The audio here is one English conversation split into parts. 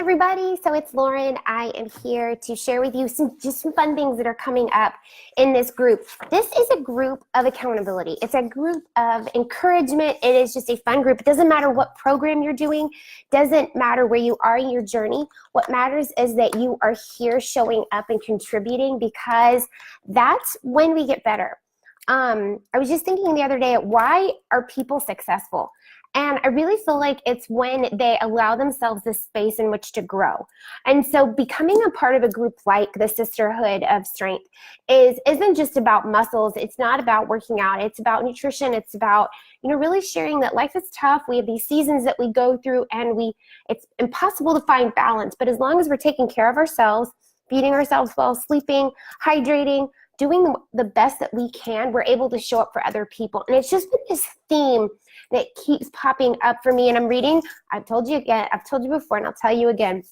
everybody. So it's Lauren. I am here to share with you some fun things that are coming up in this group. This is a group of accountability. It's a group of encouragement. It is just a fun group. It doesn't matter what program you're doing. Doesn't matter where you are in your journey. What matters is that you are here showing up and contributing, because that's when we get better. I was just thinking the other day, why are people successful? And I really feel like it's when they allow themselves the space in which to grow. And so becoming a part of a group like the Sisterhood of Strength isn't just about muscles. It's not about working out. It's about nutrition. It's about, really sharing that life is tough. We have these seasons that we go through, and it's impossible to find balance. But as long as we're taking care of ourselves, feeding ourselves well, sleeping, hydrating, doing the best that we can, we're able to show up for other people. And it's just been this theme that keeps popping up for me. And I'm reading, I've told you before, and I'll tell you again,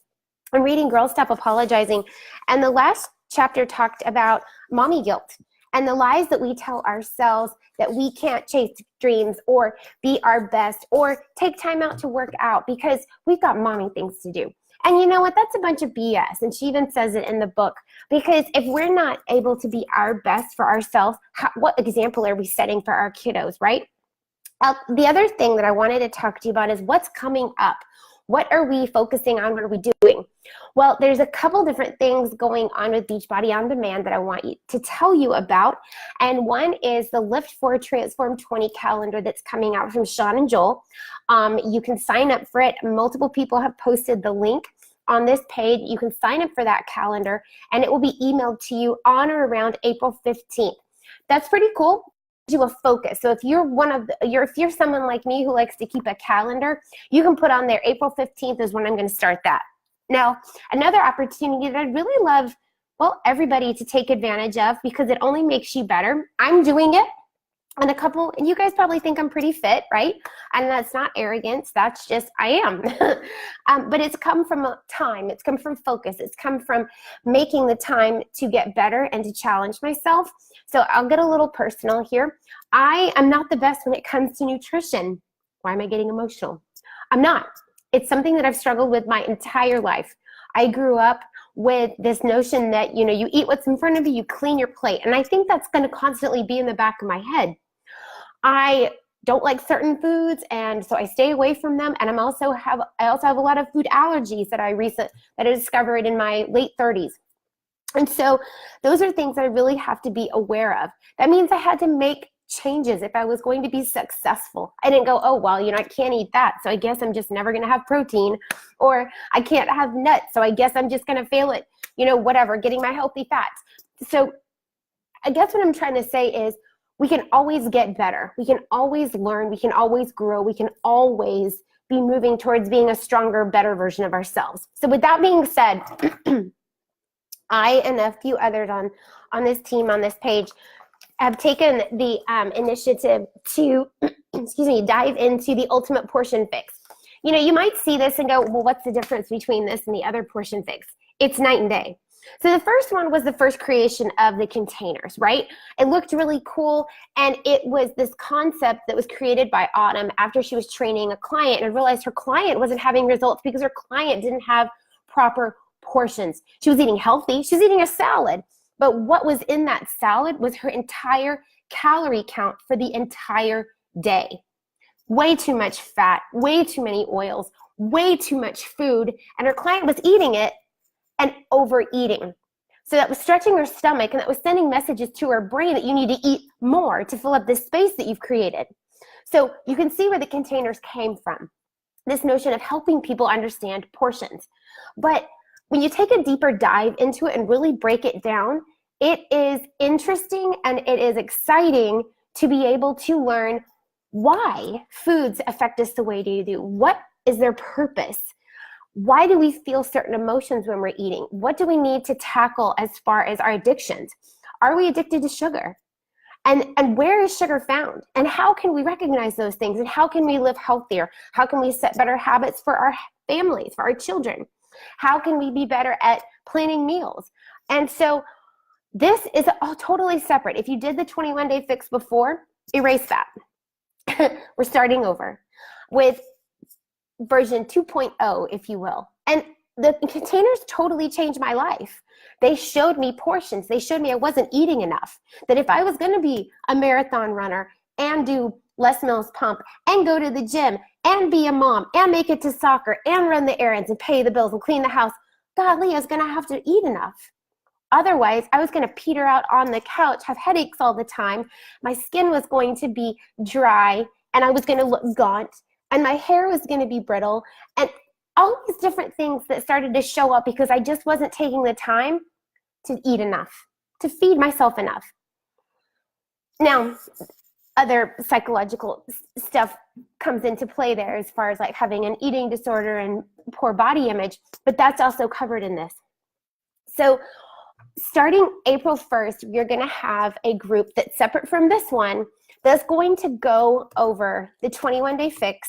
I'm reading Girl Stop Apologizing. And the last chapter talked about mommy guilt and the lies that we tell ourselves that we can't chase dreams or be our best or take time out to work out because we've got mommy things to do. And you know what? That's a bunch of BS. And she even says it in the book. Because if we're not able to be our best for ourselves, what example are we setting for our kiddos, right? The other thing that I wanted to talk to you about is what's coming up. What are we focusing on? What are we doing? Well, there's a couple different things going on with Beachbody On Demand that I want you to tell you about. And one is the Lift for Transform 20 calendar that's coming out from Sean and Joel. You can sign up for it. Multiple people have posted the link on this page. You can sign up for that calendar, and it will be emailed to you on or around April 15th. That's pretty cool. Do a focus. So if you're if you're someone like me who likes to keep a calendar, you can put on there April 15th is when I'm going to start that. Now, another opportunity that I'd really love, everybody to take advantage of, because it only makes you better. I'm doing it. And you guys probably think I'm pretty fit, right? And that's not arrogance, that's just, I am. But it's come from time, it's come from focus, it's come from making the time to get better and to challenge myself. So I'll get a little personal here. I am not the best when it comes to nutrition. Why am I getting emotional? I'm not. It's something that I've struggled with my entire life. I grew up with this notion that, you eat what's in front of you, you clean your plate. And I think that's going to constantly be in the back of my head. I don't like certain foods, and so I stay away from them. And I also have a lot of food allergies that I discovered in my late 30s. And so those are things that I really have to be aware of. That means I had to make changes if I was going to be successful. I didn't go, I can't eat that, so I guess I'm just never going to have protein, or I can't have nuts, so I guess I'm just going to fail at, getting my healthy fats. So I guess what I'm trying to say is, we can always get better. We can always learn. We can always grow. We can always be moving towards being a stronger, better version of ourselves. So with that being said, I and a few others on this team, on this page, have taken the initiative to, dive into the Ultimate Portion Fix. You might see this and go, well, what's the difference between this and the other portion fix? It's night and day. So the first one was the first creation of the containers, right? It looked really cool, and it was this concept that was created by Autumn after she was training a client and realized her client wasn't having results because her client didn't have proper portions. She was eating healthy. She was eating a salad, but what was in that salad was her entire calorie count for the entire day. Way too much fat, way too many oils, way too much food, and her client was eating it and overeating. So that was stretching her stomach, and that was sending messages to her brain that you need to eat more to fill up this space that you've created. So you can see where the containers came from, this notion of helping people understand portions. But when you take a deeper dive into it and really break it down, it is interesting and it is exciting to be able to learn why foods affect us the way they do. What is their purpose? Why do we feel certain emotions when we're eating? What do we need to tackle as far as our addictions? Are we addicted to sugar? And where is sugar found? And how can we recognize those things? And how can we live healthier? How can we set better habits for our families, for our children? How can we be better at planning meals? And so this is all totally separate. If you did the 21-day fix before, erase that. We're starting over with version 2.0, if you will. And the containers totally changed my life. They showed me portions. They showed me I wasn't eating enough. That if I was going to be a marathon runner and do Les Mills Pump and go to the gym and be a mom and make it to soccer and run the errands and pay the bills and clean the house, golly, I was going to have to eat enough. Otherwise, I was going to peter out on the couch, have headaches all the time. My skin was going to be dry and I was going to look gaunt and my hair was going to be brittle and all these different things that started to show up because I just wasn't taking the time to eat enough, to feed myself enough. Now, other psychological stuff comes into play there as far as like having an eating disorder and poor body image, but that's also covered in this. So starting April 1st, we're going to have a group that's separate from this one that's going to go over the 21-day fix,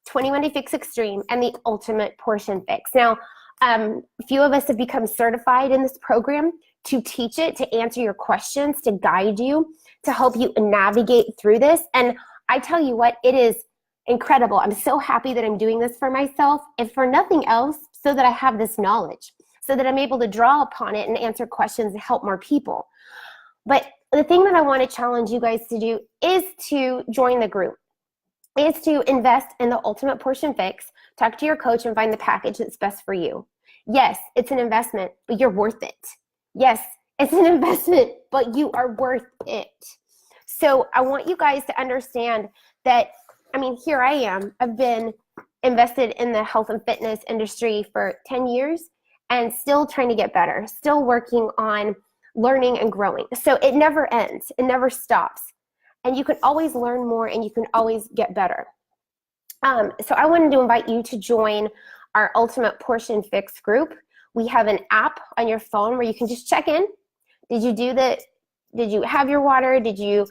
21-day fix extreme, and the ultimate portion fix. Now, a few of us have become certified in this program to teach it, to answer your questions, to guide you, to help you navigate through this. And I tell you what, it is incredible. I'm so happy that I'm doing this for myself, if for nothing else, so that I have this knowledge, so that I'm able to draw upon it and answer questions and help more people. But the thing that I want to challenge you guys to do is to join the group, is to invest in the ultimate portion fix, talk to your coach and find the package that's best for you. Yes, it's an investment, but you're worth it. Yes, it's an investment, but you are worth it. So I want you guys to understand that, I mean, here I am. I've been invested in the health and fitness industry for 10 years and still trying to get better, still working on learning and growing. So it never ends. It never stops. And you can always learn more and you can always get better. So I wanted to invite you to join our Ultimate Portion Fix group. We have an app on your phone where you can just check in. Did you have your water? Did you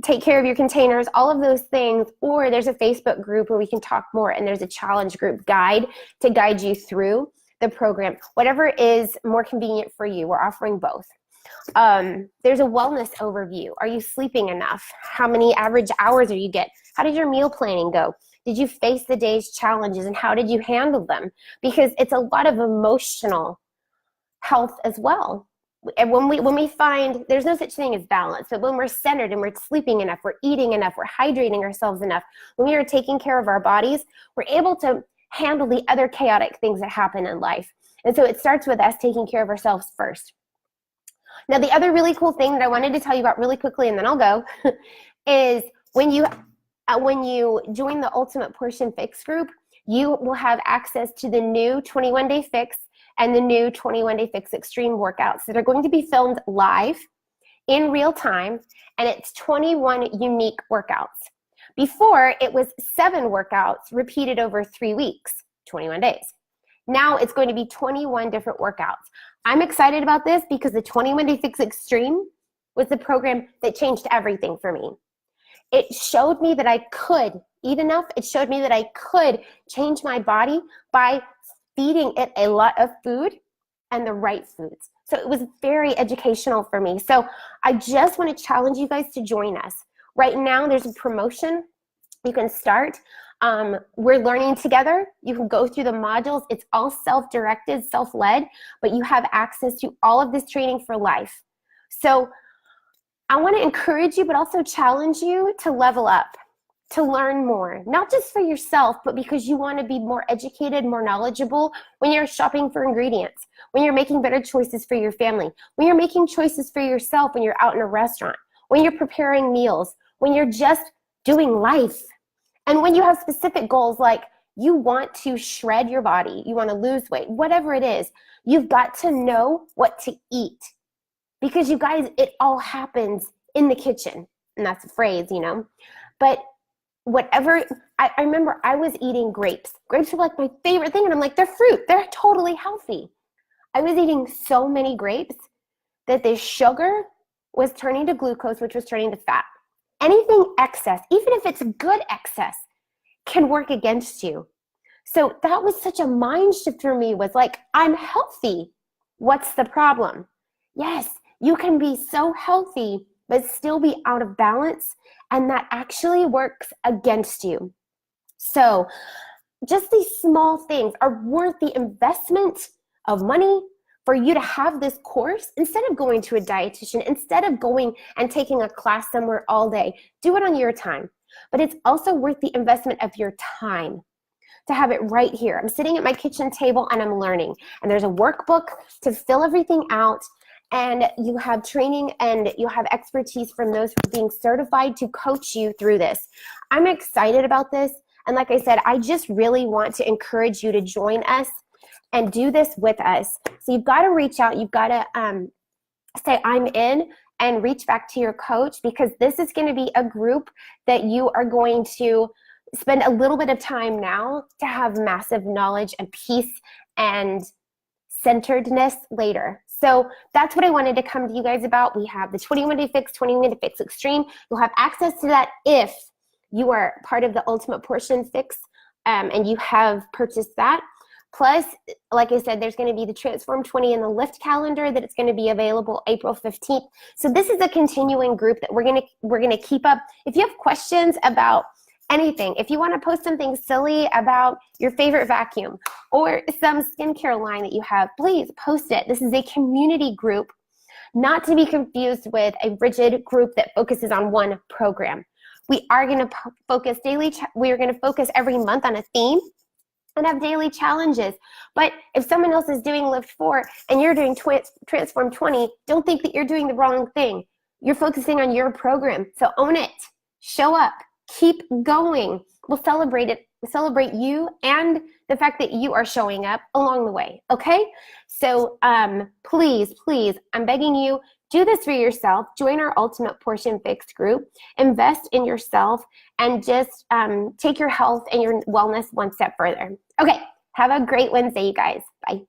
take care of your containers? All of those things. Or there's a Facebook group where we can talk more, and there's a challenge group guide to guide you through the program. Whatever is more convenient for you, we're offering both. There's a wellness overview. Are you sleeping enough? How many average hours are you get? How did your meal planning go? Did you face the day's challenges and how did you handle them? Because it's a lot of emotional health as well. And when we find there's no such thing as balance, but when we're centered and we're sleeping enough, we're eating enough, we're hydrating ourselves enough, when we are taking care of our bodies, we're able to handle the other chaotic things that happen in life. And so it starts with us taking care of ourselves first. Now, the other really cool thing that I wanted to tell you about really quickly, and then I'll go, is when you join the Ultimate Portion Fix group, you will have access to the new 21-day fix and the new 21-day fix extreme workouts that are going to be filmed live in real time, and it's 21 unique workouts. Before, it was 7 workouts repeated over 3 weeks, 21 days. Now it's going to be 21 different workouts. I'm excited about this because the 21-day fix extreme was the program that changed everything for me. It showed me that I could eat enough. It showed me that I could change my body by feeding it a lot of food and the right foods. So it was very educational for me. So I just want to challenge you guys to join us. Right now, there's a promotion. You can start. We're learning together. You can go through the modules. It's all self-directed, self-led, but you have access to all of this training for life. So I want to encourage you, but also challenge you to level up, to learn more, not just for yourself, but because you want to be more educated, more knowledgeable when you're shopping for ingredients, when you're making better choices for your family, when you're making choices for yourself when you're out in a restaurant, when you're preparing meals, when you're just doing life. And when you have specific goals like you want to shred your body, you want to lose weight, whatever it is, you've got to know what to eat. Because you guys, it all happens in the kitchen. And that's a phrase, you know. But whatever, I remember I was eating grapes. Grapes were like my favorite thing. And I'm like, they're fruit. They're totally healthy. I was eating so many grapes that the sugar was turning to glucose, which was turning to fat. Anything excess, even if it's good excess, can work against you. So that was such a mind shift for me, was like, I'm healthy. What's the problem? Yes, you can be so healthy, but still be out of balance, and that actually works against you. So just these small things are worth the investment of money for you to have this course instead of going to a dietitian, instead of going and taking a class somewhere all day. Do it on your time. But it's also worth the investment of your time to have it right here. I'm sitting at my kitchen table and I'm learning. And there's a workbook to fill everything out. And you have training and you have expertise from those who are being certified to coach you through this. I'm excited about this. And like I said, I just really want to encourage you to join us and do this with us. So you've got to reach out. You've got to say, I'm in, and reach back to your coach, because this is going to be a group that you are going to spend a little bit of time now to have massive knowledge and peace and centeredness later. So that's what I wanted to come to you guys about. We have the 21 Day Fix, 21 Day Fix Extreme. You'll have access to that if you are part of the Ultimate Portion Fix and you have purchased that. Plus, like I said, there's going to be the Transform 20 and the Lift calendar that it's going to be available April 15th. So this is a continuing group that we're going to keep up. If you have questions about anything, if you want to post something silly about your favorite vacuum or some skincare line that you have, please post it. This is a community group, not to be confused with a rigid group that focuses on one program. We are going to focus we are going to focus every month on a theme and have daily challenges. But if someone else is doing Lift 4 and you're doing Transform 20, don't think that you're doing the wrong thing. You're focusing on your program. So own it. Show up. Keep going. We'll celebrate it. We'll celebrate you and the fact that you are showing up along the way. Okay? So please, I'm begging you, do this for yourself. Join our Ultimate Portion Fix group. Invest in yourself and just take your health and your wellness one step further. Okay, have a great Wednesday, you guys. Bye.